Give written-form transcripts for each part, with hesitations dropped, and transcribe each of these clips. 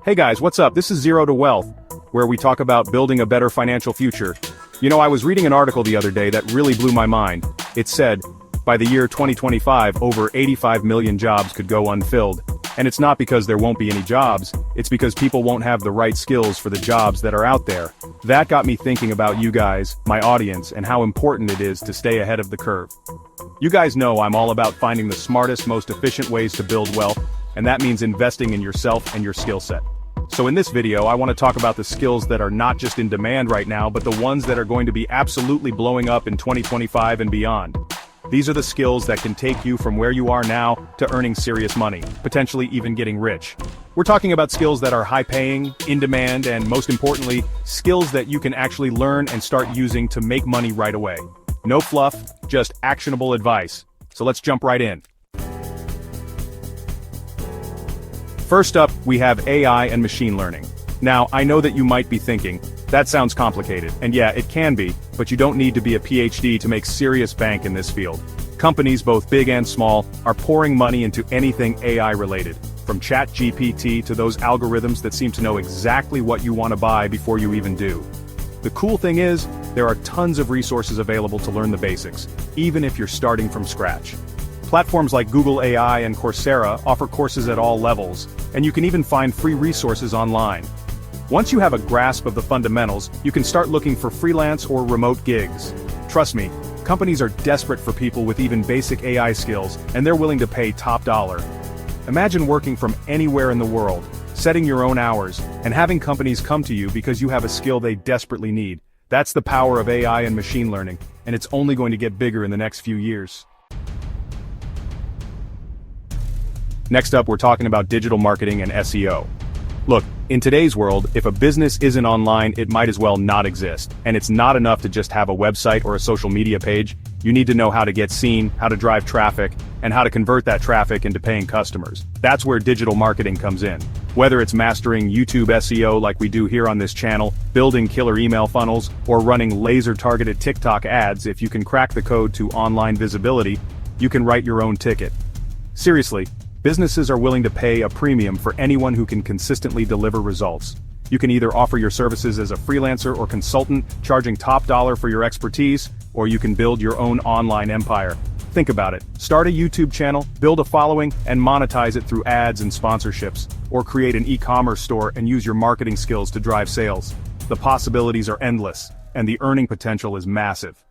Hey guys, what's up? This is Zero to Wealth, where we talk about building a better financial future. You know, I was reading an article the other day that really blew my mind. It said, by the year 2025, over 85 million jobs could go unfilled. And it's not because there won't be any jobs, it's because people won't have the right skills for the jobs that are out there. That got me thinking about you guys, my audience, and how important it is to stay ahead of the curve. You guys know I'm all about finding the smartest, most efficient ways to build wealth, and that means investing in yourself and your skill set. So in this video, I want to talk about the skills that are not just in demand right now, but the ones that are going to be absolutely blowing up in 2025 and beyond. These are the skills that can take you from where you are now to earning serious money, potentially even getting rich. We're talking about skills that are high-paying, in demand, and most importantly, skills that you can actually learn and start using to make money right away. No fluff, just actionable advice. So let's jump right in. First up, we have AI and machine learning. Now, I know that you might be thinking, that sounds complicated, and yeah, it can be, but you don't need to be a PhD to make serious bank in this field. Companies, both big and small, are pouring money into anything AI-related, from ChatGPT to those algorithms that seem to know exactly what you want to buy before you even do. The cool thing is, there are tons of resources available to learn the basics, even if you're starting from scratch. Platforms like Google AI and Coursera offer courses at all levels, and you can even find free resources online. Once you have a grasp of the fundamentals, you can start looking for freelance or remote gigs. Trust me, companies are desperate for people with even basic AI skills, and they're willing to pay top dollar. Imagine working from anywhere in the world, setting your own hours, and having companies come to you because you have a skill they desperately need. That's the power of AI and machine learning, and it's only going to get bigger in the next few years. Next up, we're talking about digital marketing and SEO. Look, in today's world, if a business isn't online, it might as well not exist. And it's not enough to just have a website or a social media page. You need to know how to get seen, how to drive traffic, and how to convert that traffic into paying customers. That's where digital marketing comes in. Whether it's mastering YouTube SEO like we do here on this channel, building killer email funnels, or running laser-targeted TikTok ads, if you can crack the code to online visibility, you can write your own ticket. Seriously. Businesses are willing to pay a premium for anyone who can consistently deliver results. You can either offer your services as a freelancer or consultant, charging top dollar for your expertise, or you can build your own online empire. Think about it. Start a YouTube channel, build a following, and monetize it through ads and sponsorships. Or create an e-commerce store and use your marketing skills to drive sales. The possibilities are endless, and the earning potential is massive.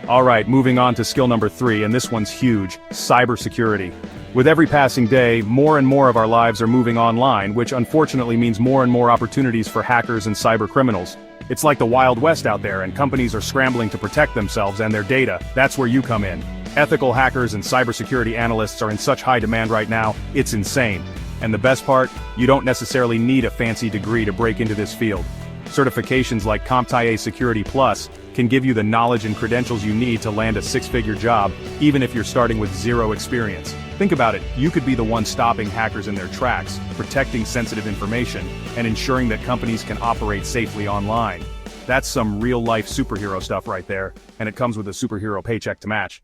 Alright, moving on to skill number 3, and this one's huge, cybersecurity. With every passing day, more and more of our lives are moving online, which unfortunately means more and more opportunities for hackers and cyber criminals. It's like the Wild West out there, and companies are scrambling to protect themselves and their data. That's where you come in. Ethical hackers and cybersecurity analysts are in such high demand right now, it's insane. And the best part, you don't necessarily need a fancy degree to break into this field. Certifications like CompTIA Security Plus can give you the knowledge and credentials you need to land a six-figure job, even if you're starting with zero experience. Think about it, you could be the one stopping hackers in their tracks, protecting sensitive information, and ensuring that companies can operate safely online. That's some real-life superhero stuff right there, and it comes with a superhero paycheck to match.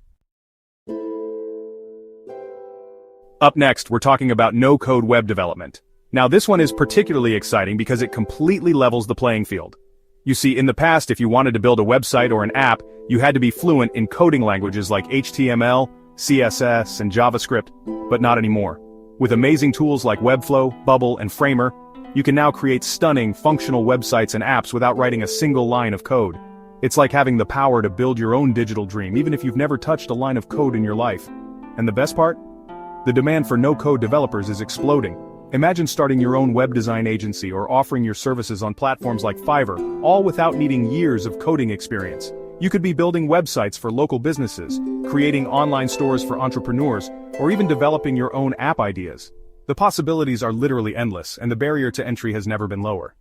Up next, we're talking about no-code web development. Now this one is particularly exciting because it completely levels the playing field. You see, in the past, if you wanted to build a website or an app, you had to be fluent in coding languages like HTML, CSS, and JavaScript, but not anymore. With amazing tools like Webflow, Bubble, and Framer, you can now create stunning, functional websites and apps without writing a single line of code. It's like having the power to build your own digital dream, even if you've never touched a line of code in your life. And the best part? The demand for no-code developers is exploding. Imagine starting your own web design agency or offering your services on platforms like Fiverr, all without needing years of coding experience. You could be building websites for local businesses, creating online stores for entrepreneurs, or even developing your own app ideas. The possibilities are literally endless, and the barrier to entry has never been lower.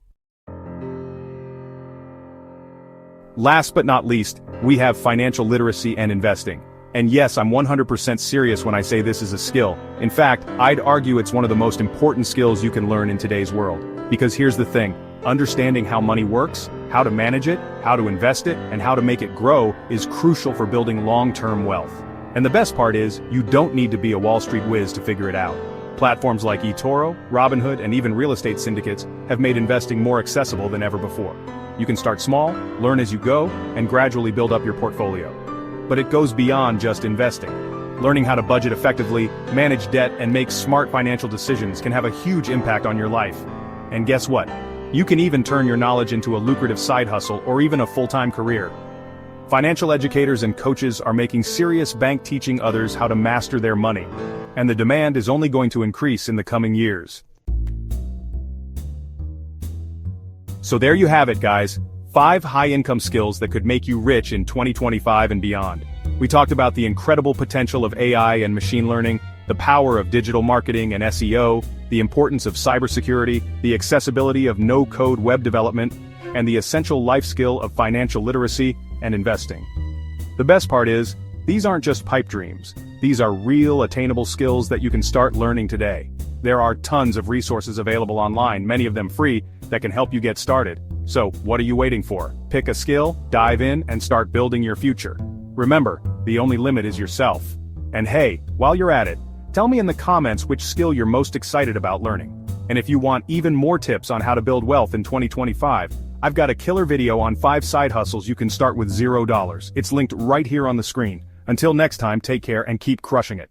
Last but not least, we have financial literacy and investing. And yes, I'm 100% serious when I say this is a skill. In fact, I'd argue it's one of the most important skills you can learn in today's world. Because here's the thing, understanding how money works, how to manage it, how to invest it, and how to make it grow is crucial for building long-term wealth. And the best part is, you don't need to be a Wall Street whiz to figure it out. Platforms like eToro, Robinhood, and even real estate syndicates have made investing more accessible than ever before. You can start small, learn as you go, and gradually build up your portfolio. But it goes beyond just investing. Learning how to budget effectively, manage debt, and make smart financial decisions can have a huge impact on your life. And guess what? You can even turn your knowledge into a lucrative side hustle or even a full-time career. Financial educators and coaches are making serious bank teaching others how to master their money. And the demand is only going to increase in the coming years. So there you have it, guys. 5 high-income skills that could make you rich in 2025 and beyond. We talked about the incredible potential of AI and machine learning, the power of digital marketing and SEO, the importance of cybersecurity, the accessibility of no-code web development, and the essential life skill of financial literacy and investing. The best part is, these aren't just pipe dreams. These are real, attainable skills that you can start learning today. There are tons of resources available online, many of them free, that can help you get started. So, what are you waiting for? Pick a skill, dive in, and start building your future. Remember, the only limit is yourself. And hey, while you're at it, tell me in the comments which skill you're most excited about learning. And if you want even more tips on how to build wealth in 2025, I've got a killer video on 5 side hustles you can start with $0. It's linked right here on the screen. Until next time, take care and keep crushing it.